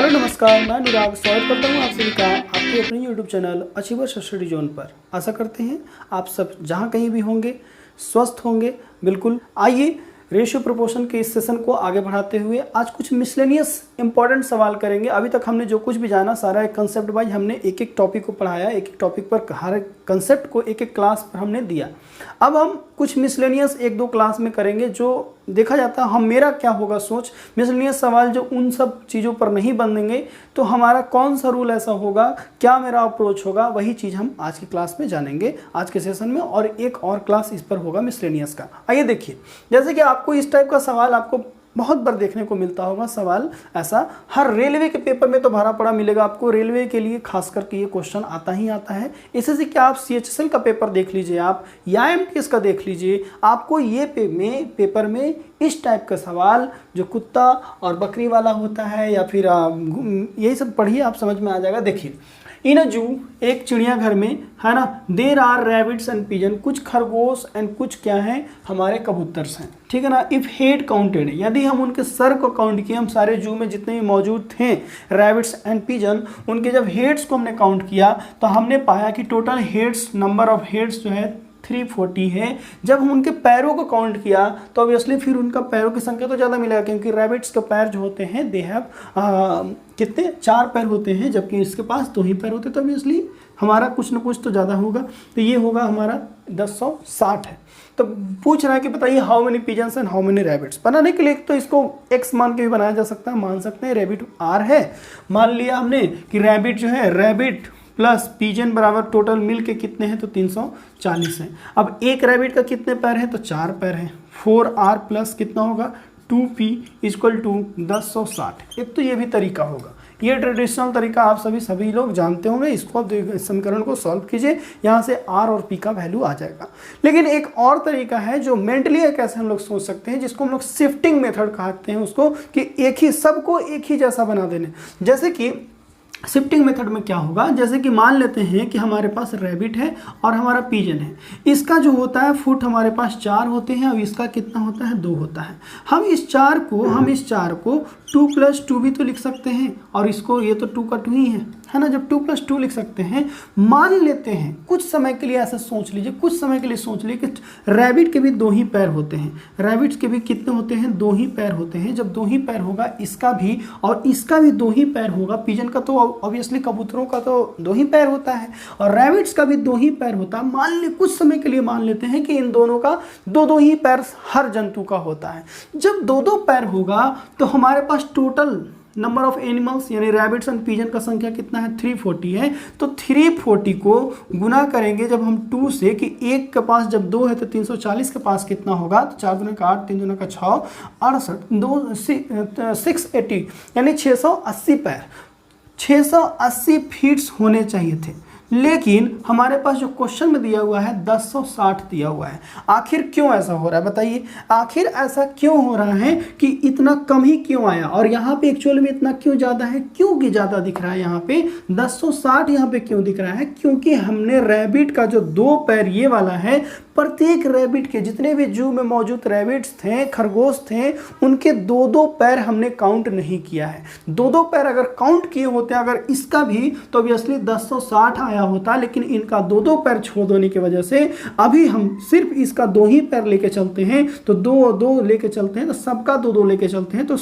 Hello नमस्कार, मैं अनुराग स्वागत करता हूँ आप सभी का आपके अपने YouTube channel achievers study zone पर। आशा करते हैं आप सब जहाँ कहीं भी होंगे स्वस्थ होंगे। बिल्कुल, आइए रेशियो प्रोपोर्शन के इस सेशन को आगे बढ़ाते हुए आज कुछ मिसलेनियस इंपॉर्टेंट सवाल करेंगे। अभी तक हमने जो कुछ भी जाना सारा एक कंसेप्ट वाइज हमने एक एक टॉपिक को पढ़ाया, एक एक टॉपिक पर हर कंसेप्ट को एक एक क्लास पर हमने दिया। अब हम कुछ मिसलेनियस एक दो क्लास में करेंगे जो देखा जाता है। हम मेरा क्या होगा सोच, मिसलेनियस सवाल जो उन सब चीज़ों पर नहीं बनेंगे तो हमारा कौन सा रूल ऐसा होगा, क्या मेरा अप्रोच होगा, वही चीज़ हम आज की क्लास में जानेंगे आज के सेशन में। और एक और क्लास इस पर होगा मिसलेनियस का। आइए देखिए, जैसे कि आपको इस टाइप का सवाल आपको बहुत बार देखने को मिलता होगा। सवाल ऐसा हर रेलवे के पेपर में तो भरा पड़ा मिलेगा आपको। रेलवे के लिए खास करके ये क्वेश्चन आता ही आता है। इससे से क्या आप CHSL का पेपर देख लीजिए आप या MTS का देख लीजिए, आपको ये पेपर में इस टाइप का सवाल जो कुत्ता और बकरी वाला होता है या फिर यही सब पढ़िए, आप समझ में आ जाएगा। देखिए, इन अ जू, एक चिड़ियाघर में है ना, there are rabbits and pigeon, कुछ खरगोश एंड कुछ क्या हैं हमारे कबूतर हैं, ठीक है ना। इफ हेड काउंटेड, यदि हम उनके सर को काउंट किए, हम सारे जू में जितने भी मौजूद थे रैबिट्स एंड पिजन, उनके जब हेड्स को हमने काउंट किया तो हमने पाया कि total heads, number of heads जो है 340 है। जब हम उनके पैरों को काउंट किया तो ऑब्वियसली फिर उनका पैरों की संख्या तो ज़्यादा मिलेगा, क्योंकि रैबिट्स के पैर जो होते हैं दे हैव कितने 4 पैर होते हैं, जबकि इसके पास 2 ही पैर होते हैं। तो ऑब्वियसली हमारा कुछ ना कुछ तो ज़्यादा होगा। तो ये होगा हमारा 1060 है। तो पूछ रहा है कि बताइए how many pigeons and how many rabbits. बनाने के लिए तो इसको x मान के भी बनाया जा सकता है, मान सकते हैं रैबिट r है। मान लिया हमने कि रैबिट जो है, रैबिट प्लस पिजन बराबर टोटल मिल के कितने हैं तो 340 हैं। अब एक रैबिट का कितने पैर हैं तो 4 पैर हैं। 4r प्लस कितना होगा 2p इक्वल टू 1060। एक तो ये भी तरीका होगा, ये ट्रेडिशनल तरीका आप सभी लोग जानते होंगे। इसको आप इस समीकरण को सॉल्व कीजिए, यहाँ से r और p का वैल्यू आ जाएगा। लेकिन एक और तरीका है जो मेंटली कैसे हम लोग सोच सकते हैं, जिसको हम लोग शिफ्टिंग मेथड कहते हैं उसको, कि एक ही सबको एक ही जैसा बना देने। जैसे कि शिफ्टिंग मेथड में क्या होगा, जैसे कि मान लेते हैं कि हमारे पास रैबिट है और हमारा पिजन है। इसका जो होता है फुट हमारे पास 4 होते हैं, और इसका कितना होता है 2 होता है। हम इस 4 को 2 + 2 भी तो लिख सकते हैं, और इसको ये तो 2 का 2 ही है ना। जब 2 + 2 लिख सकते हैं, मान लेते हैं कुछ समय के लिए ऐसा सोच लीजिए, कुछ समय के लिए सोच लीजिए कि रैबिट के भी 2 ही पैर होते हैं। रैबिट्स के भी कितने होते हैं 2 ही पैर होते हैं। जब 2 ही पैर होगा इसका भी, और इसका भी 2 ही पैर होगा। पिजन का तो ऑब्वियसली, कबूतरों का तो 2 ही पैर होता है, और रैबिट्स का भी 2 ही पैर होता है। मान ले कुछ समय के लिए मान लेते हैं कि इन दोनों का 2 ही पैर हर जंतु का होता है। जब 2 पैर होगा तो हमारे पास टोटल नंबर ऑफ एनिमल्स यानी रैबिट्स एंड पिजन का संख्या कितना है 340 है। तो 340 को गुना करेंगे जब हम 2 से, कि एक के पास जब 2 है तो 340 के पास कितना होगा, तो 4 दूना का 8, 3 दूना का 6, 68, 680 यानी 680 पैर, 680 फीट्स होने चाहिए थे। लेकिन हमारे पास जो क्वेश्चन में दिया हुआ है 1060 दिया हुआ है। आखिर क्यों ऐसा हो रहा है बताइए, आखिर ऐसा क्यों हो रहा है कि इतना कम ही क्यों आया, और यहाँ पे एक्चुअल में इतना क्यों ज़्यादा है, क्यों कि ज़्यादा दिख रहा है यहाँ पे 1060 यहाँ पे क्यों दिख रहा है, क्योंकि हमने रैबिट का जो 2 पैर ये वाला है, प्रत्येक रैबिट के जितने भी जू में मौजूद रैबिट्स थे, खरगोश थे, उनके 2 पैर हमने काउंट नहीं किया है। 2 पैर अगर काउंट किए होते अगर इसका भी, तो ऑब्वियसली 1060 आया होता। लेकिन इनका 2 पैर छोड़ देने की वजह से अभी हम सिर्फ इसका 2 ही पैर लेके चलते हैं, तो 2 लेके चलते हैं, तो सबका 2 लेके चलते हैं, तो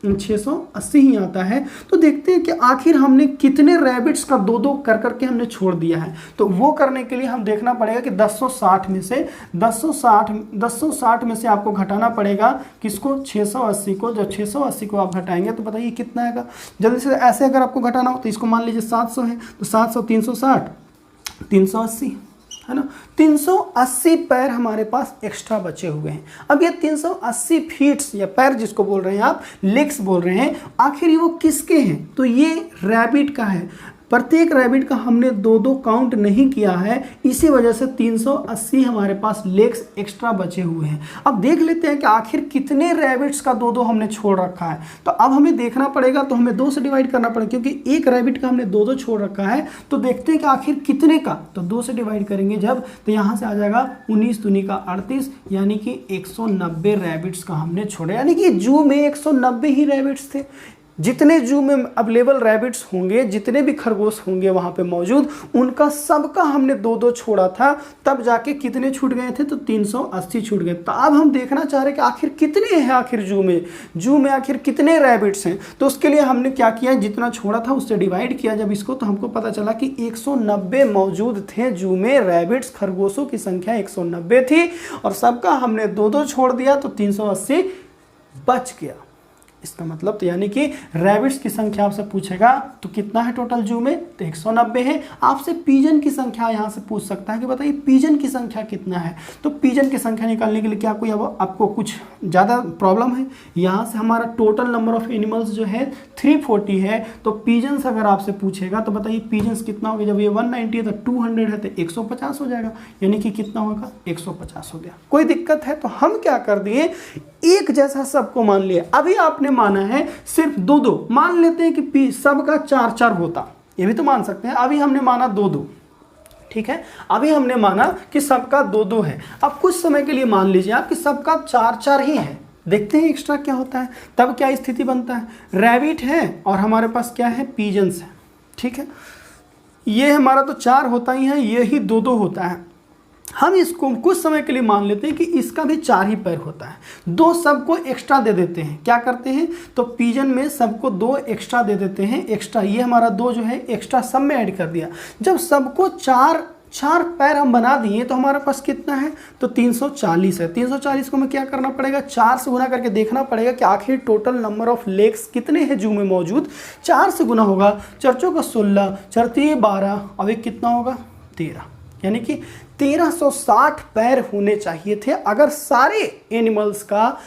680 ही आता है। तो देखते हैं कि आखिर हमने कितने रैबिट्स का 2 कर करके हमने छोड़ दिया है। तो वो करने के लिए हम देखना पड़ेगा कि 1060 में से 1060 में से आपको घटाना पड़ेगा किसको, 680 को। जब 680 को आप घटाएंगे तो बताइए कितना आएगा। जल्दी से ऐसे अगर आपको घटाना हो तो इसको मान लीजिए 700 है, तो 700 360 380 है ना। 380 पैर हमारे पास एक्स्ट्रा बचे हुए हैं। अब ये 380 फीट्स या पैर जिसको बोल रहे हैं आप, लेग्स बोल रहे हैं, आखिर ये वो किसके हैं, तो ये रैबिट का है। प्रत्येक रैबिट का हमने 2 काउंट नहीं किया है, इसी वजह से 380 हमारे पास लेग्स एक्स्ट्रा बचे हुए हैं। अब देख लेते हैं कि आखिर कितने रैबिट्स का 2 हमने छोड़ रखा है। तो अब हमें देखना पड़ेगा, तो हमें 2 से डिवाइड करना पड़ेगा, क्योंकि एक रैबिट का हमने 2 छोड़ रखा है। तो देखते हैं कि आखिर कितने का, तो 2 से डिवाइड करेंगे जब, तो यहाँ से आ जाएगा 19 दूनी का 38, यानी कि 190 रैबिट्स का हमने छोड़े, यानी कि जू में 190 ही रैबिट्स थे। जितने जू में अवेलेबल रैबिट्स होंगे, जितने भी खरगोश होंगे वहाँ पे मौजूद, उनका सबका हमने 2-2 छोड़ा था, तब जाके कितने छूट गए थे, तो 380 छूट गए। तो अब हम देखना चाह रहे हैं कि आखिर कितने हैं, आखिर जू में आखिर कितने रैबिट्स हैं। तो उसके लिए हमने क्या किया, जितना छोड़ा था उससे डिवाइड किया जब इसको, तो हमको पता चला कि 190 मौजूद थे जू में रैबिट्स, खरगोशों की संख्या 190 थी, और सबका हमने 2-2 छोड़ दिया तो 380 बच गया। इसका मतलब तो यानी कि रैबिट्स की संख्या आपसे पूछेगा तो कितना है टोटल जू में, तो 190 है। आपसे पीजन की संख्या यहाँ से पूछ सकता है कि बताइए पीजन की संख्या कितना है। तो पीजन की संख्या निकालने के लिए क्या कोई अब आपको कुछ ज़्यादा प्रॉब्लम है, यहाँ से हमारा टोटल नंबर ऑफ एनिमल्स जो है 340 है। तो पीजन्स अगर आपसे पूछेगा तो बताइए पीजन्स कितना होगा, जब ये 190 है तो 200 है तो 150 हो जाएगा, यानी कि कितना होगा, 150 हो गया। कोई दिक्कत है तो हम क्या कर दिए, एक जैसा सबको मान लिया। अभी आपने माना है सिर्फ 2-2, मान लेते हैं कि सबका 4-4 होता, ये भी तो मान सकते हैं। अभी हमने माना 2-2, ठीक है, अभी हमने माना कि सबका 2-2 है। अब कुछ समय के लिए मान लीजिए आप कि सबका 4-4 ही है, देखते हैं एक्स्ट्रा क्या होता है। तब क्या स्थिति बनता है, रैबिट है और हमारे पास क्या है, पीजन्स है, ठीक है। ये हमारा तो 4 होता ही है, ये ही 2-2 होता है। हम इसको कुछ समय के लिए मान लेते हैं कि इसका भी 4 ही पैर होता है, 2 सबको एक्स्ट्रा दे देते हैं। क्या करते हैं, तो पीजन में सबको 2 एक्स्ट्रा दे देते हैं, एक्स्ट्रा, ये हमारा 2 जो है एक्स्ट्रा सब में ऐड कर दिया। जब सबको 4 पैर हम बना दिए तो हमारे पास कितना है, तो 340 है। 340 को हमें क्या करना पड़ेगा, 4 से गुना करके देखना पड़ेगा कि आखिर टोटल नंबर ऑफ लेग्स कितने हैं जू में मौजूद। 4 से गुना होगा, 4 चौका 16, 4 3 12, और एक कितना होगा, 13, यानी कि 1360 पैर होने चाहिए थे अगर सारे एनिमल्स का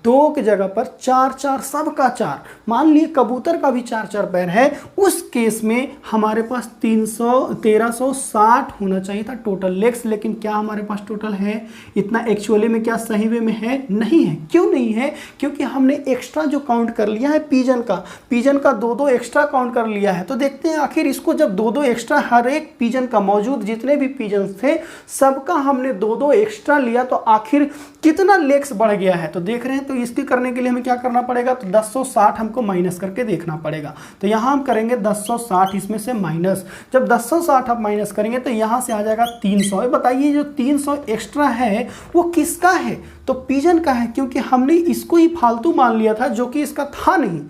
2 की जगह पर 4-4, सबका 4, मान लिए कबूतर का भी 4-4 पैर है, उस केस में हमारे पास 1360 होना चाहिए था टोटल लेग्स। लेकिन क्या हमारे पास टोटल है इतना, एक्चुअली में क्या सही वे में है, नहीं है। क्यों नहीं है, क्योंकि हमने एक्स्ट्रा जो काउंट कर लिया है पीजन का 2-2 एक्स्ट्रा काउंट कर लिया है। तो देखते हैं आखिर इसको जब 2-2 एक्स्ट्रा हर एक पीजन का मौजूद, जितने भी पीजन थे सबका हमने 2-2 एक्स्ट्रा लिया, तो आखिर कितना लेग्स बढ़ गया है। तो देख रहे हैं, तो इसके करने के लिए हमें क्या करना पड़ेगा, तो 1060 हमको माइनस करके देखना पड़ेगा। तो यहाँ हम करेंगे 1060 इसमें से माइनस। जब 1060 आप माइनस करेंगे तो यहाँ से आ जाएगा 300। बताइए जो 300 एक्स्ट्रा है वो किसका है, तो पीजन का है, क्योंकि हमने इसको ही फालतू मान लिया था जो कि इसका था नहीं।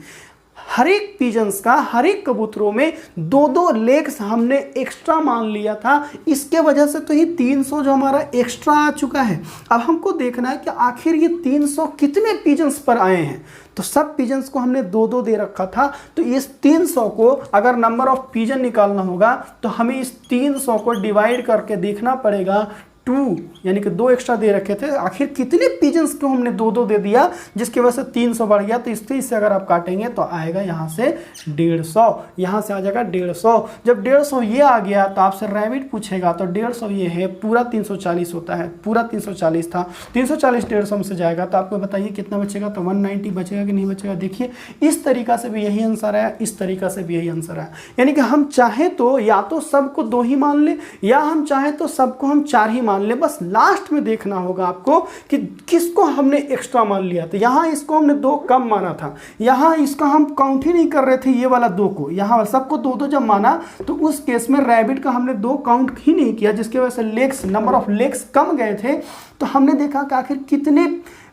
हर एक पिजन्स का, हर एक कबूतरों में 2-2 लेग्स हमने एक्स्ट्रा मान लिया था, इसके वजह से तो ये 300 जो हमारा एक्स्ट्रा आ चुका है। अब हमको देखना है कि आखिर ये 300 कितने पिजन्स पर आए हैं। तो सब पिजन्स को हमने 2-2 दे रखा था, तो इस 300 को अगर नंबर ऑफ पिजन निकालना होगा तो हमें इस 300 को डिवाइड करके देखना पड़ेगा 2, यानी कि 2 एक्स्ट्रा दे रखे थे। आखिर कितने पिजन्स को हमने 2-2 दे दिया, जिसकी वजह से 300 बढ़ गया। तो इससे अगर आप काटेंगे तो आएगा यहाँ से 150, यहाँ से आ जाएगा 150। जब 150 ये आ गया तो आपसे रैबिट पूछेगा, तो 150 ये है, पूरा 340 होता है, पूरा 340 था, 340 150 में से जाएगा तो आपको बताइए कितना बचेगा, तो 190 बचेगा कि नहीं बचेगा। देखिए इस तरीका से भी यही आंसर आया, इस तरीका से भी यही आंसर आया। यानी कि हम चाहें तो या तो सबको 2 ही मान ले, या हम चाहें तो सबको हम 4 ही मान ले। बस लास्ट में देखना होगा आपको कि किसको हमने एक्स्ट्रा मान लिया। तो यहाँ इसको हमने 2 कम माना था, यहाँ इसका हम काउंट ही नहीं कर रहे थे ये वाला 2 को, यहाँ सबको 2-2 जब माना तो उस केस में रैबिट का हमने 2 काउंट ही नहीं किया, जिसकी वजह से लेग्स, नंबर ऑफ लेग्स कम गए थे। तो हमने देखा कि आखिर कितने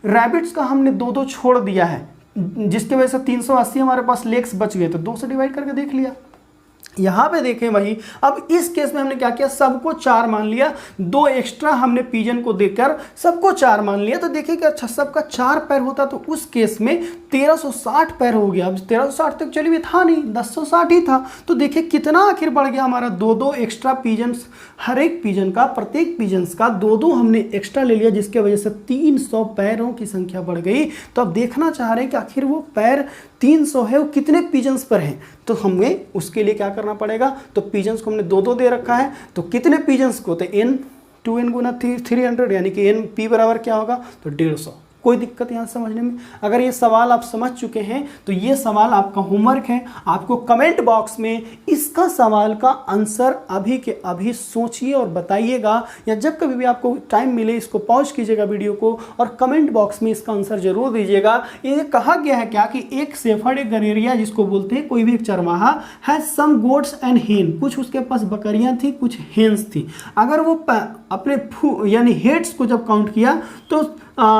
रैबिट्स का हमने 2-2 छोड़ दिया है, जिसकी वजह से 380 हमारे पास लेग्स बच गए। तो 2 से डिवाइड करके देख लिया। यहाँ पे देखें वही, अब इस केस में हमने क्या किया, सबको 4 मान लिया, 2 एक्स्ट्रा हमने पिजन को देकर सबको 4 मान लिया। तो देखिए कि अच्छा सबका 4 पैर होता तो उस केस में 1360 पैर हो गया। अब 1360 तक चलिए था नहीं, 1060 ही था। तो देखिए कितना आखिर बढ़ गया हमारा, 2-2 एक्स्ट्रा पिजन्स, हर एक पिजन का, प्रत्येक पिजन्स का 2-2 हमने एक्स्ट्रा ले लिया, जिसके वजह से 300 पैरों की संख्या बढ़ गई। तो अब देखना चाह रहे हैं कि आखिर वो पैर 300 है वो कितने पिजन्स पर हैं। तो हमें उसके लिए क्या करना पड़ेगा, तो पिजन्स को हमने 2-2 दे रखा है, तो कितने पिजन्स को, तो n 2n गुना 300, यानी कि n p बराबर क्या होगा, तो 150। कोई दिक्कत यहाँ समझने में? अगर ये सवाल आप समझ चुके हैं तो ये सवाल आपका होमवर्क है, आपको कमेंट बॉक्स में इसका सवाल का आंसर अभी के अभी सोचिए और बताइएगा, या जब कभी भी आपको टाइम मिले इसको पॉज कीजिएगा वीडियो को और कमेंट बॉक्स में इसका आंसर जरूर दीजिएगा। ये कहा गया है क्या कि एक शेफर्ड, एक गडेरिया जिसको बोलते हैं, कोई भी एक चरवाहा है, सम गोट्स एंड हेन, कुछ उसके पास बकरियां थी, कुछ हेन्स थी। अगर वो अपने यानी हेड्स को जब काउंट किया तो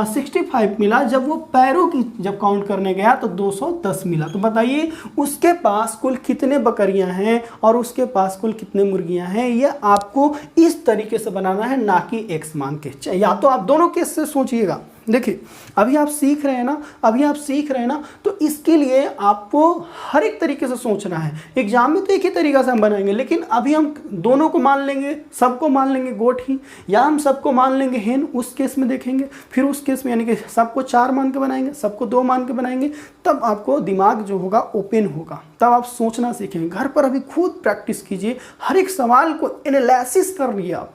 65 मिला, जब वो पैरों की जब काउंट करने गया तो 210 मिला। तो बताइए उसके पास कुल कितने बकरियां हैं और उसके पास कुल कितने मुर्गियां हैं। ये आपको इस तरीके से बनाना है, ना कि एक्स मान के। या तो आप दोनों केस से सोचिएगा। देखिए अभी आप सीख रहे हैं ना, तो इसके लिए आपको हर एक तरीके से सोचना है। एग्जाम में तो एक ही तरीका से हम बनाएंगे, लेकिन अभी हम दोनों को मान लेंगे, सबको मान लेंगे गोट ही, या हम सबको मान लेंगे हेन, उस केस में देखेंगे। फिर उस केस में यानी कि सबको 4 मान के बनाएंगे, सबको 2 मान के बनाएंगे, तब आपको दिमाग जो होगा ओपन होगा, तब आप सोचना सीखेंगे। घर पर अभी खुद प्रैक्टिस कीजिए, हर एक सवाल को एनालिसिस कर लिए आप।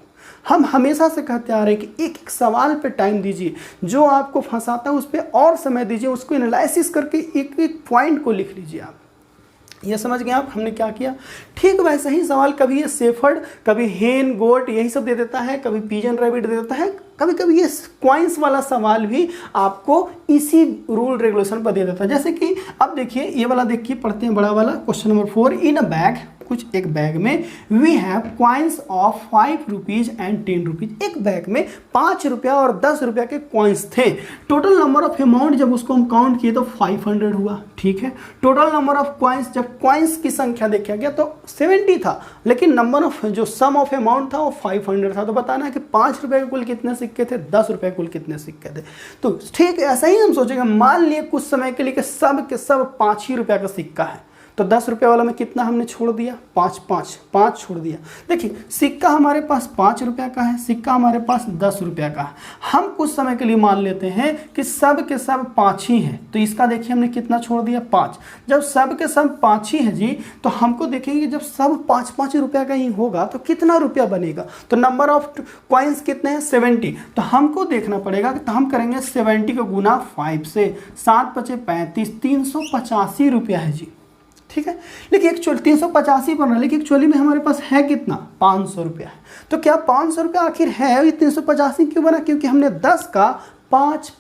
हम हमेशा से कहते आ रहे हैं कि एक एक सवाल पे टाइम दीजिए, जो आपको फंसाता है उस पर और समय दीजिए, उसको एनालिसिस करके एक एक पॉइंट को लिख लीजिए आप। ये समझ गए आप हमने क्या किया? ठीक वैसा ही सवाल कभी ये शेफर्ड, कभी हेन, गोट यही सब दे देता है, कभी पिजन रैबिट दे देता है, कभी कभी ये क्वाइंस वाला सवाल भी आपको इसी रूल रेगुलेशन पर दे देता है। जैसे कि अब देखिए ये वाला, देखिए पढ़ते हैं बड़ा वाला question number 4। In a bag, कुछ एक बैग में we have coins of 5 rupees and 10 रुपीज। एक बैग में 5 रुपया और 10 रुपया के क्वाइंस थे। टोटल नंबर ऑफ अमाउंट जब उसको हम काउंट किए तो 500 हुआ। ठीक है, टोटल नंबर ऑफ क्वाइंस, जब क्वाइंस की संख्या देखा गया तो 70 था, लेकिन नंबर ऑफ जो सम ऑफ अमाउंट था वो 500 था। तो बताना है कि 5 रुपए के कुल कितने सिक्के थे, 10 रुपए कुल कितने सिक्के थे। तो ठीक ऐसा ही हम सोचेंगे, मान लिए कुछ समय के लिए कि सब के सब 5 ही रुपया का सिक्का है, तो 10 रुपये वाला में कितना हमने छोड़ दिया, 5 छोड़ दिया। देखिए सिक्का हमारे पास 5 रुपया का है, सिक्का हमारे पास 10 रुपया का है। हम कुछ समय के लिए मान लेते हैं कि सब के सब 5 ही हैं, तो इसका देखिए हमने कितना छोड़ दिया, 5। जब सब के सब 5 ही है जी, तो हमको देखेंगे कि जब सब 5 रुपया का ही होगा तो कितना रुपया बनेगा। तो नंबर ऑफ कॉइन्स कितने हैं, 70। तो हमको देखना पड़ेगा कि तो हम करेंगे 70 को गुना 5 से, 7 पचे 35, 385 रुपया है जी। ठीक है, लेकिन एक्चुअली 385 बन रहा है, लेकिन एक्चुअली में हमारे पास है कितना, 500 रुपया है। तो क्या 500 रुपया आखिर है, ये 385 क्यों बना? क्योंकि हमने 10 का 5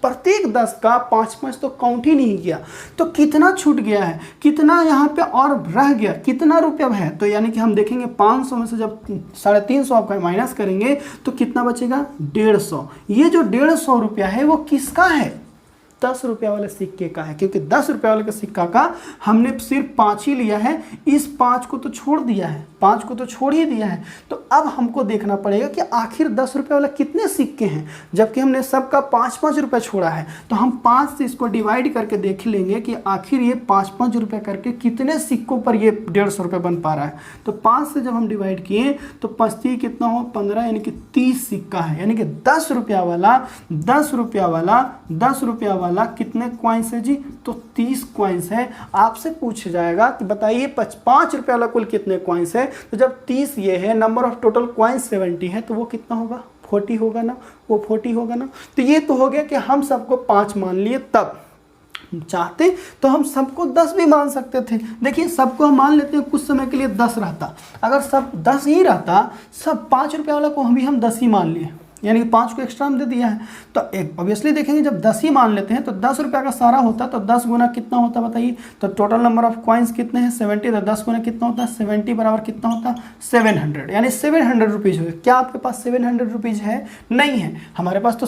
प्रत्येक 10 का 5 तो काउंट ही नहीं किया। तो कितना छूट गया है, कितना यहाँ पे और रह गया, कितना रुपया है। तो यानी कि हम देखेंगे 500 में से जब 350 आपका माइनस करेंगे तो कितना बचेगा, 150। ये जो 150 रुपया है वो किसका है, 10 रुपया वाले सिक्के का है। क्योंकि 10 रुपया वाले के सिक्का का हमने सिर्फ 5 ही लिया है, इस 5 को तो छोड़ दिया है, 5 को तो छोड़ ही दिया है। तो अब हमको देखना पड़ेगा कि आखिर 10 रुपये वाला कितने सिक्के हैं, जबकि हमने सबका 5 रुपया छोड़ा है। तो हम 5 से इसको डिवाइड करके देख लेंगे कि आखिर ये 5 रुपया करके कितने सिक्कों पर ये 150 रुपया बन पा रहा है। तो 5 से जब हम डिवाइड किए तो 5 कितना हो, 15, यानी कि 30 सिक्का है। यानी कि 10 रुपया वाला कितने क्वाइंस है जी, तो 30 क्वाइंस है। आपसे पूछ जाएगा कि बताइए 5 रुपया वाला कुल कितने क्वाइंस है। तो जब 30 ये है, नंबर ऑफ टोटल क्वाइंस 70 है, तो वो कितना होगा, 40 होगा ना, वो 40 होगा ना। तो ये तो हो गया कि हम सबको 5 मान लिए। तब चाहते तो हम सबको 10 भी मान सकते थे। देखिए सबको हम मान लेते हैं, कुछ समय के लिए 10 रहता, अगर सब 10 ही रहता, सब 5 रुपया वाला को भी हम 10 ही मान लिए, यानी कि 5 को एक्स्ट्रा हम दे दिया है। तो एक ऑब्वियसली देखेंगे जब 10 ही मान लेते हैं तो 10 रुपया का सारा होता, तो 10 गुना कितना होता बताइए। तो टोटल नंबर ऑफ कॉइन्स कितने हैं, 70। तो 10 गुना कितना होता है, 70 बराबर कितना होता है, 700, यानी 700 रुपीज़ हुए। क्या आपके पास 700 रुपीज़ है? नहीं है, हमारे पास तो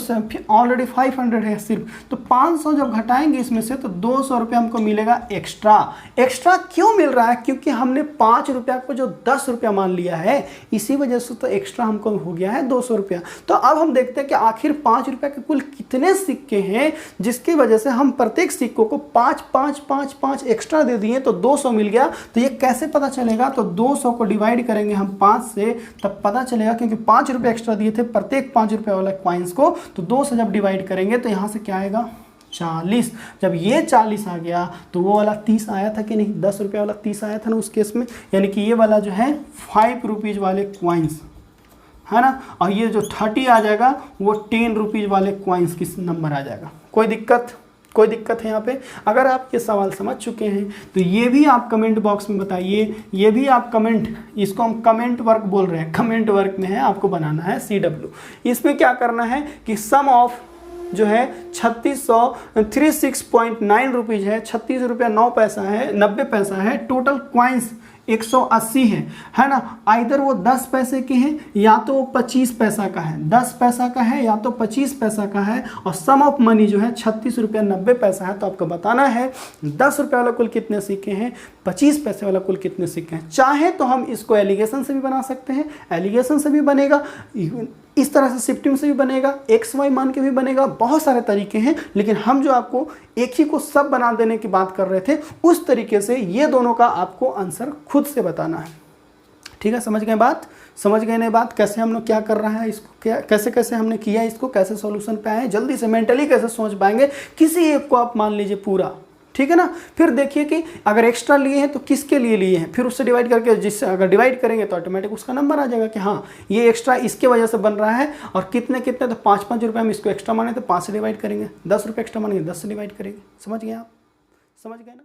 ऑलरेडी 500 है सिर्फ। तो 500 जब घटाएंगे इसमें से तो 200 रुपया हमको मिलेगा एक्स्ट्रा। एक्स्ट्रा क्यों मिल रहा है? क्योंकि हमने 5 रुपया को जो 10 रुपया मान लिया है, इसी वजह से तो एक्स्ट्रा हमको हो गया है 200 रुपया। तो अब हम देखते हैं कि आखिर 5 रुपए के कुल कितने सिक्के हैं, जिसकी वजह से हम प्रत्येक सिक्कों को 5 एक्स्ट्रा दे दिए, तो 200 मिल गया। तो ये कैसे पता चलेगा? तो 200 को डिवाइड करेंगे हम 5 से, तब पता चलेगा, क्योंकि 5 रुपए एक्स्ट्रा दिए थे प्रत्येक 5 रुपए वाला क्वाइंस को। तो 2 से जब डिवाइड करेंगे तो यहाँ से क्या आएगा, 40। जब ये 40 आ गया तो वो वाला 30 आया था कि नहीं, 10 रुपये वाला 30 आया था ना उस केस में। यानी कि ये वाला जो है 5 रुपीज़ वाले क्वाइंस है ना, और ये जो 30 आ जाएगा वो 10 रुपीज़ वाले कॉइन्स की नंबर आ जाएगा। कोई दिक्कत है यहाँ पे? अगर आप ये सवाल समझ चुके हैं तो ये भी आप कमेंट बॉक्स में बताइए, ये भी आप कमेंट, इसको हम कमेंट वर्क बोल रहे हैं, कमेंट वर्क में है, आपको बनाना है CW। इसमें क्या करना है कि सम ऑफ जो है 3609 रुपीज़ है, 36 रुपया 9 पैसा है, 90 पैसा है, टोटल कॉइन्स 180 है ना। आइदर वो 10 पैसे के हैं या तो वो 25 पैसा का है, 10 पैसा का है या तो 25 पैसा का है, और सम ऑफ मनी जो है 36 रुपया 90 पैसा है। तो आपको बताना है 10 रुपये वाला कुल कितने सिक्के हैं, 25 पैसे वाला कुल कितने सिक्के हैं। चाहे तो हम इसको एलिगेशन से भी बना सकते हैं, एलिगेशन से भी बनेगा, इस तरह से शिफ्टिंग से भी बनेगा, XY मान के भी बनेगा, बहुत सारे तरीके हैं। लेकिन हम जो आपको एक ही को सब बना देने की बात कर रहे थे, उस तरीके से ये दोनों का आपको आंसर खुद से बताना है। ठीक है, समझ गए बात? समझ गए नहीं बात? कैसे हम लोग क्या कर रहा है इसको, क्या कैसे हमने किया इसको, कैसे सॉल्यूशन पे आए, जल्दी से मेंटली कैसे सोच पाएंगे। किसी एक को आप मान लीजिए पूरा, ठीक है ना। फिर देखिए कि अगर एक्स्ट्रा लिए हैं तो किसके लिए लिए हैं, फिर उससे डिवाइड करके, जिससे अगर डिवाइड करेंगे तो ऑटोमेटिक उसका नंबर आ जाएगा कि हाँ ये एक्स्ट्रा इसके वजह से बन रहा है। और कितने तो 5 रुपये हम इसको एक्स्ट्रा माने तो 5 से डिवाइड करेंगे, 10 रुपये एक्स्ट्रा मानेंगे 10 से डिवाइड करेंगे। समझ गए आप? समझ गए ना?